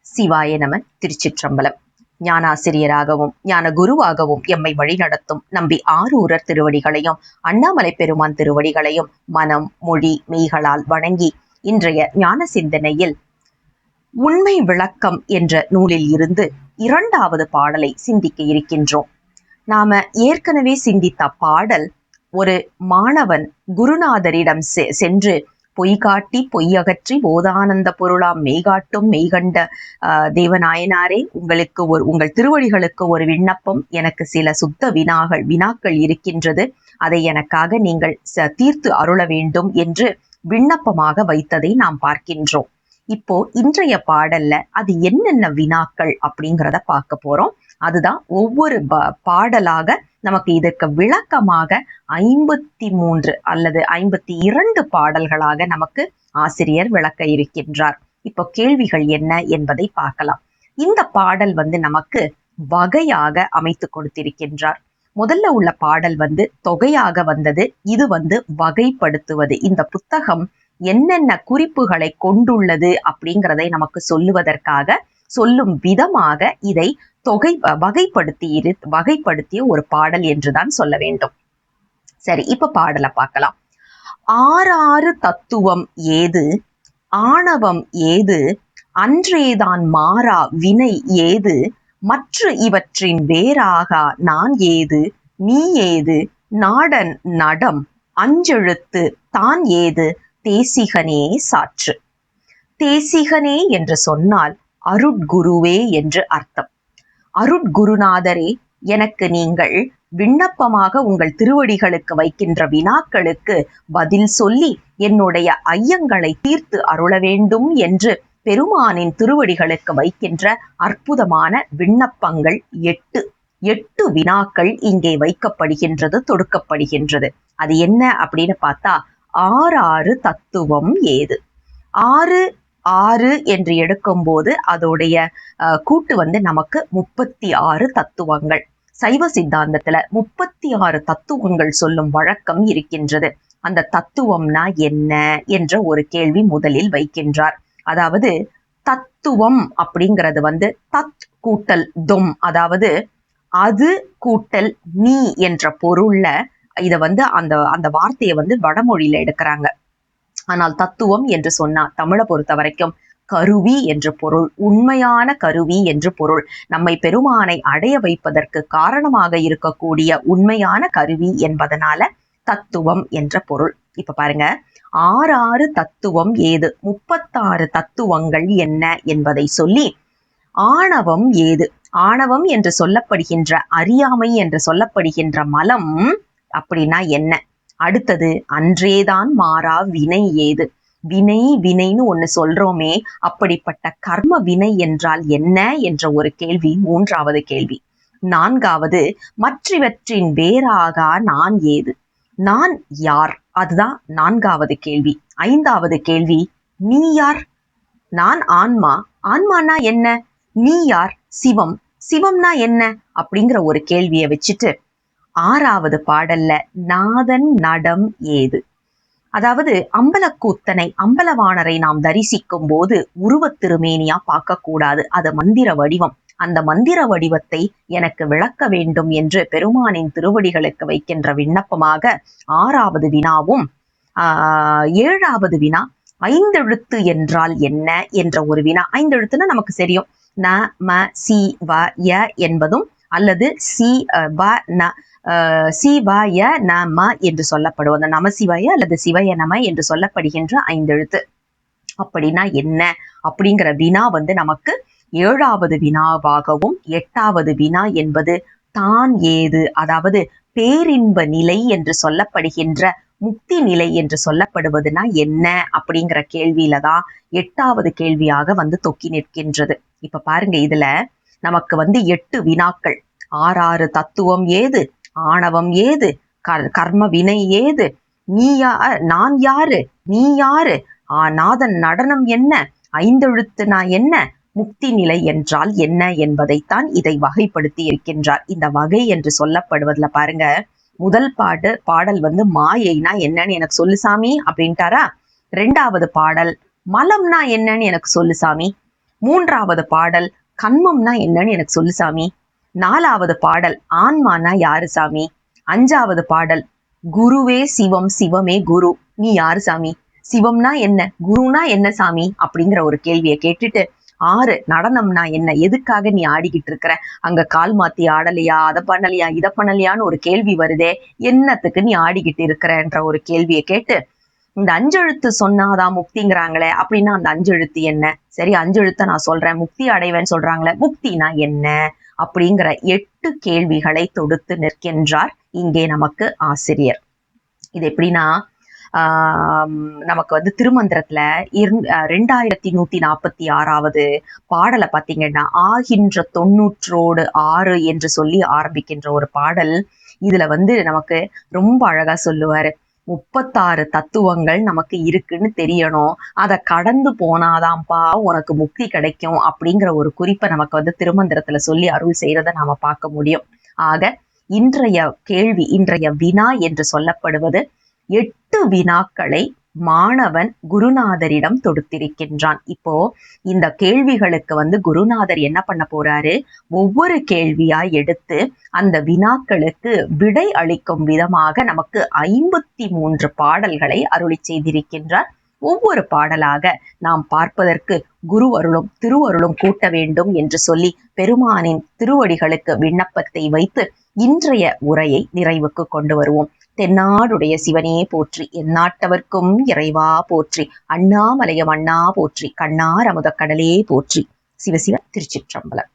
சிவாய நம. திருச்சிற்றம்பலம். ஞானாசிரியராகவும் ஞான குருவாகவும் எம்மை வழிநடத்தும் நம்பி ஆரூரர் திருவடிகளையும் அண்ணாமலை பெருமான் திருவடிகளையும் மனம் மொழி மெய்களால் வணங்கி இன்றைய ஞான சிந்தனையில் உண்மை விளக்கம் என்ற நூலில் இருந்து 2வது பாடலை சிந்திக்க இருக்கின்றோம். நாம ஏற்கனவே சிந்தித்த பாடல், ஒரு மாணவன் குருநாதரிடம் சென்று பொய்காட்டி பொய்யகற்றி போதானந்த பொருளாம் மெய்காட்டும் மெய்கண்ட தேவநாயனாரே, உங்கள் திருவடிகளுக்கு ஒரு விண்ணப்பம். எனக்கு சில சுத்த வினாக்கள் இருக்கின்றது. அதை எனக்காக நீங்கள் தீர்த்து அருள வேண்டும் என்று விண்ணப்பமாக வைத்ததை நாம் பார்க்கின்றோம். இப்போ இன்றைய பாடல்ல அது என்னென்ன வினாக்கள் அப்படிங்கிறத பார்க்க போறோம். அதுதான் ஒவ்வொரு பாடலாக நமக்கு இதற்கு விளக்கமாக 53 அல்லது 52 பாடல்களாக நமக்கு ஆசிரியர் விளக்க இருக்கின்றார். இப்போ கேள்விகள் என்ன என்பதை பார்க்கலாம். இந்த பாடல் நமக்கு வகையாக அமைத்து கொடுத்திருக்கின்றார். முதல்ல உள்ள பாடல் தொகையாக வந்தது. இது வகைப்படுத்துவது. இந்த புத்தகம் என்னென்ன குறிப்புகளை கொண்டுள்ளது அப்படிங்கிறதை நமக்கு சொல்லுவதற்காக சொல்லும் விதமாக இதை வகைப்படுத்திய ஒரு பாடல் என்றுதான் சொல்ல வேண்டும். சரி, இப்ப பாடலை பார்க்கலாம். ஆறாறு தத்துவம் ஏது, ஆணவம் ஏது, அன்றேதான் மாறா வினை ஏது, மற்ற இவற்றின் வேறாகா நான் ஏது, நீ ஏது, நாடன் நடம் அஞ்செழுத்து தான் ஏது, தேசிகனே சாற்று. தேசிகனே என்று சொன்னால் அருட்குருவே என்று அர்த்தம். அருட்குருநாதரே, எனக்கு நீங்கள் விண்ணப்பமாக உங்கள் திருவடிகளுக்கு வைக்கின்ற வினாக்களுக்கு பதில் சொல்லி என்னுடைய ஐயங்களை தீர்த்து அருள வேண்டும் என்று பெருமானின் திருவடிகளுக்கு வைக்கின்ற அற்புதமான விண்ணப்பங்கள் 8 வினாக்கள் இங்கே வைக்கப்படுகின்றது, தொடுக்கப்படுகின்றது. அது என்ன அப்படின்னு பார்த்தா, ஆறாறு தத்துவம் ஏது. 6 என்று எடுக்கும்போது அதோடைய கூட்டு நமக்கு 36 தத்துவங்கள். சைவ சித்தாந்தத்துல 36 தத்துவங்கள் சொல்லும் வழக்கம் இருக்கின்றது. அந்த தத்துவம்னா என்ன என்ற ஒரு கேள்வி முதலில் வைக்கின்றார். அதாவது தத்துவம் அப்படிங்கிறது தத் கூட்டல் தொம், அதாவது அது கூட்டல் நீ என்ற பொருள்ல இத அந்த வார்த்தையை வடமொழியில எடுக்கிறாங்க. ஆனால் தத்துவம் என்று சொன்னா தமிழை பொறுத்த வரைக்கும் கருவி என்று பொருள், உண்மையான கருவி என்று பொருள். நம்மை பெருமானை அடைய வைப்பதற்கு காரணமாக இருக்கக்கூடிய உண்மையான கருவி என்பதனால தத்துவம் என்ற பொருள். இப்ப பாருங்க, 6 தத்துவம் ஏது, 36 தத்துவங்கள் என்ன என்பதை சொல்லி, ஆணவம் ஏது. ஆணவம் என்று சொல்லப்படுகின்ற அறியாமை என்று சொல்லப்படுகின்ற மலம் அப்படின்னா என்ன? அடுத்தது, அன்றேதான் மாறா வினை ஏது. வினைன்னு ஒண்ணு சொல்றோமே, அப்படிப்பட்ட கர்ம வினை என்றால் என்ன என்ற ஒரு கேள்வி 3வது கேள்வி. 4வது, மற்றவற்றின் வேறாக நான் ஏது. நான் யார்? அதுதான் 4வது கேள்வி. 5வது கேள்வி, நீ யார்? நான் ஆன்மா. ஆன்மானா என்ன? நீ யார்? சிவம். சிவம்னா என்ன அப்படிங்கிற ஒரு கேள்வியை வச்சுட்டு 6வது பாடல்ல நாதன் நடம் ஏது. அதாவது அம்பலக்கூத்தனை, அம்பலவாணரை நாம் தரிசிக்கும் போது உருவத் திருமேனியா பார்க்க கூடாது. அது மந்திர வடிவம். அந்த மந்திர வடிவத்தை எனக்கு விளக்க வேண்டும் என்று பெருமானின் திருவடிகளுக்கு வைக்கின்ற விண்ணப்பமாக 6வது வினாவும் 7வது வினா, 5 எழுத்து என்றால் என்ன என்ற ஒரு வினா. 5 எழுத்துன்னா நமக்கு தெரியும். ந ம சி வ ய என்பதும், அல்லது சி வ ந சிவாய நம என்று சொல்லப்படும். அந்த நமசிவாய அல்லது சிவய நம என்று சொல்லப்படுகின்ற 5 எழுத்து. அப்படின்னா என்ன அப்படிங்கிற வினா நமக்கு 7வது வினாவாகவும், 8வது வினா என்பது தான் ஏது. அதாவது பேரின்ப நிலை என்று சொல்லப்படுகின்ற முக்தி நிலை என்று சொல்லப்படுவதுனா என்ன அப்படிங்கிற கேள்வியில தான் 8வது கேள்வியாக தொக்கி நிற்கின்றது. இப்ப பாருங்க, இதுல நமக்கு 8 வினாக்கள். 6 தத்துவம் ஏது, ஆணவம் ஏது, கர்ம வினை ஏது, நான் யாரு, நீ யாரு, நாதன் நடனம் என்ன, 5 எழுத்துனா என்ன, முக்தி நிலை என்றால் என்ன என்பதைத்தான் இதை வகைப்படுத்தி இருக்கின்றார். இந்த வகை என்று சொல்லப்படுவதில் பாருங்க, முதல் பாடல் மாயைனா என்னன்னு எனக்கு சொல்லு சாமி அப்படின்ட்டாரா. 2வது பாடல் மலம்னா என்னன்னு எனக்கு சொல்லு சாமி. மூன்றாவது பாடல் கண்மம்னா என்னன்னு எனக்கு சொல்லு சாமி. நாலாவது பாடல் ஆன்மானா யாரு சாமி. அஞ்சாவது பாடல் குருவே சிவம் சிவமே குரு, நீ யாரு சாமி. சிவம்னா என்ன, குருனா என்ன சாமி அப்படிங்கிற ஒரு கேள்வியை கேட்டுட்டு 6 நடனம்னா என்ன, எதுக்காக நீ ஆடிக்கிட்டு இருக்கிற, அங்க கால் மாத்தி ஆடலையா, அதை பண்ணலையா இதை பண்ணலையான்னு ஒரு கேள்வி வருதே, என்னத்துக்கு நீ ஆடிக்கிட்டு இருக்கிறன்ற ஒரு கேள்வியை கேட்டு, இந்த 5 எழுத்து சொன்னாதான் முக்திங்கிறாங்களே, அப்படின்னா அந்த 5 எழுத்து என்ன, சரி 5 எழுத்த நான் சொல்றேன், முக்தி அடைவேன்னு சொல்றாங்களே, முக்தினா என்ன அப்படிங்கிற 8 கேள்விகளை தொடுத்து நிற்கின்றார் இங்கே நமக்கு ஆசிரியர். இது எப்படின்னா நமக்கு வந்து திருமந்திரத்துல 2146வது பாடலை பார்த்தீங்கன்னா ஆகின்ற 96 என்று சொல்லி ஆரம்பிக்கின்ற ஒரு பாடல். இதுல வந்து நமக்கு ரொம்ப அழகா சொல்லுவாரு, 36 தத்துவங்கள் நமக்கு இருக்குன்னு தெரியணும், அதை கடந்து போனாதான்ப்பா உனக்கு முக்தி கிடைக்கும் அப்படிங்கிற ஒரு குறிப்பை நமக்கு வந்து திருமந்திரத்துல சொல்லி அருள் செய்யறதை நாம பார்க்க முடியும். ஆக இன்றைய கேள்வி, இன்றைய வினா என்று சொல்லப்படுவது 8 வினாக்களை மாணவன் குருநாதரிடம் தொடுத்திருக்கின்றான். இப்போ இந்த கேள்விகளுக்கு வந்து குருநாதர் என்ன பண்ண போறாரு, ஒவ்வொரு கேள்வியா எடுத்து அந்த வினாக்களுக்கு விடை அளிக்கும் விதமாக நமக்கு 53 பாடல்களை அருளி செய்திருக்கின்றார். ஒவ்வொரு பாடலாக நாம் பார்ப்பதற்கு குரு அருளும் திருவருளும் கூட்ட வேண்டும் என்று சொல்லி பெருமானின் திருவடிகளுக்கு விண்ணப்பத்தை வைத்து இன்றைய உரையை நிறைவுக்கு கொண்டு வருவோம். தென்னாடுடைய சிவனே போற்றி, எந்நாட்டவர்க்கும் இறைவா போற்றி, அண்ணாமலையம் அண்ணா போற்றி, கண்ணார் அமுத கடலே போற்றி. சிவசிவ திருச்சிற்றம்பலம்.